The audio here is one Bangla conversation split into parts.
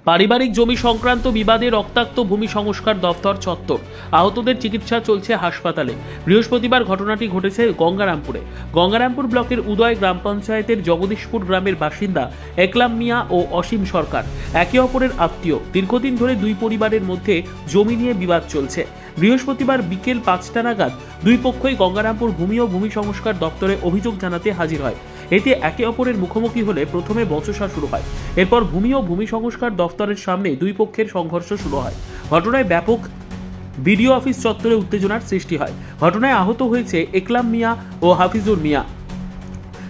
পারিবারিক জমি সংক্রান্ত বিবাদে রক্তাক্ত ভূমি সংস্কার দফতর চত্বর, আহতদের চিকিৎসা চলছে হাসপাতালে। বৃহস্পতিবার ঘটনাটি ঘটেছে গঙ্গারামপুরে। গঙ্গারামপুর ব্লকের উদয় গ্রাম পঞ্চায়েতের জগদীশপুর গ্রামের বাসিন্দা একলাম মিয়া ও অসীম সরকার একে অপরের আত্মীয়। দীর্ঘদিন ধরে দুই পরিবারের মধ্যে জমি নিয়ে বিবাদ চলছে। বৃহস্পতিবার বিকেল 5টা নাগাদ দুই পক্ষই গঙ্গারামপুর ভূমি ও ভূমি সংস্কার দপ্তরে অভিযোগ জানাতে হাজির হয়। এতে একে অপরের মুখোমুখি হলে প্রথমে বচসা শুরু হয়। এরপর ভূমি ও ভূমি সংস্কার দপ্তরের সামনে দুই পক্ষের সংঘর্ষ শুরু হয়। ঘটনায় ব্যাপক বিডিও অফিস চত্বরে উত্তেজনার সৃষ্টি হয়। ঘটনায় আহত হয়েছে একলাম মিয়া ও হাফিজুর মিয়া।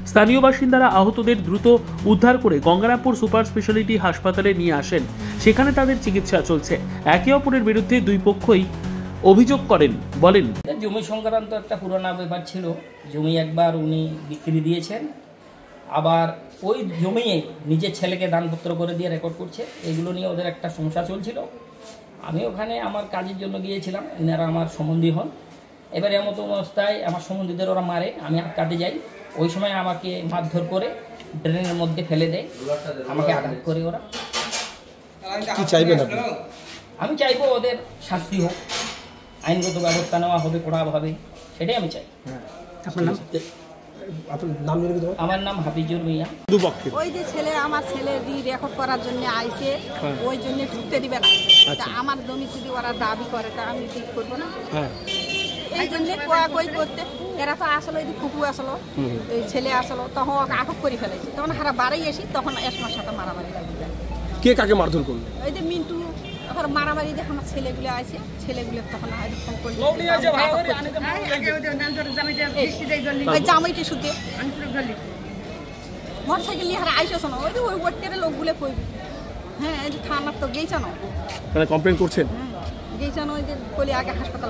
স্থানীয় বাসিন্দারা আহতদের দ্রুত উদ্ধার করে গঙ্গারামপুর সুপার স্পেশালিটি হাসপাতালে নিয়ে আসেন। সেখানে তাদের চিকিৎসা চলছে। একে অপরের বিরুদ্ধে দুই পক্ষই অভিযোগ করেন। বলেন, জমি সংক্রান্ত একটা পুরোনো ব্যাপার ছিল। জমি একবার উনি বিক্রি দিয়েছেন, আবার ওই জমি নিজের ছেলেকে দানপত্র করে দিয়ে রেকর্ড করছে। এগুলো নিয়ে ওদের একটা সমস্যা চলছিল। আমি ওখানে আমার কাজের জন্য গিয়েছিলাম, এনারা আমার সম্বন্ধী হন। এবারে এমতো অবস্থায় আমার সম্বন্ধীদের ওরা মারে, আমি আটকাতে যাই। ওই সময় আমাকে মারধর করে ড্রেনের মধ্যে ফেলে দেয়, আমাকে আঘাত করে ওরা। কি চাইবেন আপনি? আমি চাইবো ওদের শাস্তি হোক, আইনগত ব্যবস্থা নেওয়া হবে কড়াভাবে, সেটাই আমি চাই। আপনার নাম? আমার নাম হাফিজুর মিয়া। ওই যে ছেলে আমার ছেলে রেকর্ড করার জন্য আইছে, ওই জন্য ঢুকতে দিবে না। আমার জমি যদি ওরা দাবি করে তা আমি ঠিক করবো না। এই জন্য কই করতে এরা তো আসলো, এই ফুপু আসলো, এই ছেলে আসলো, তখন ওকে আটক করে ফেলেছে। তখন হারা বাড়াই এসি, তখন এসমার সাথে মারামারি লাগি যায়। কে কাকে মারধর করলো? ওই যে মিন্টু ওখানে মারামারি যখন ছেলেগুলো আছে, ছেলেগুলো তখন ফোন করলো জামাইটি শুতে মোটরসাইকেল নিয়ে হারা আইসো শোনো, ওই যে ওই ওয়ার্ডের লোকগুলো কইবি। হ্যাঁ, এই যে থানার তো গেইছানো, কমপ্লেন করছেন? গেইছানো, ওই যে বলি আগে হাসপাতাল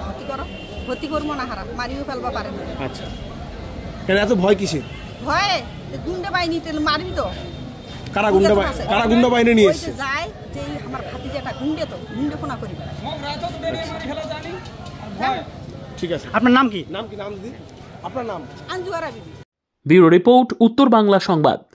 ভর্তি করবো না, হারা মারিও ফেলবা পারে না। আচ্ছা, কেন এত ভয় কিসের? ভয়ে গুন্ডা বাহিনী মারবি তো। কারা গুন্ডা বাহিনী নিয়ে এসেছে? যায় যে আমার ভাতিজাটা গুন্ডে, তো গুন্ডে ফোনা করি। ঠিক আছে, আপনার নাম কি? নাম দিদি? আপনার নাম? আঞ্জুয়ারা বিবি। ব্যুরো রিপোর্ট, উত্তর বাংলা সংবাদ।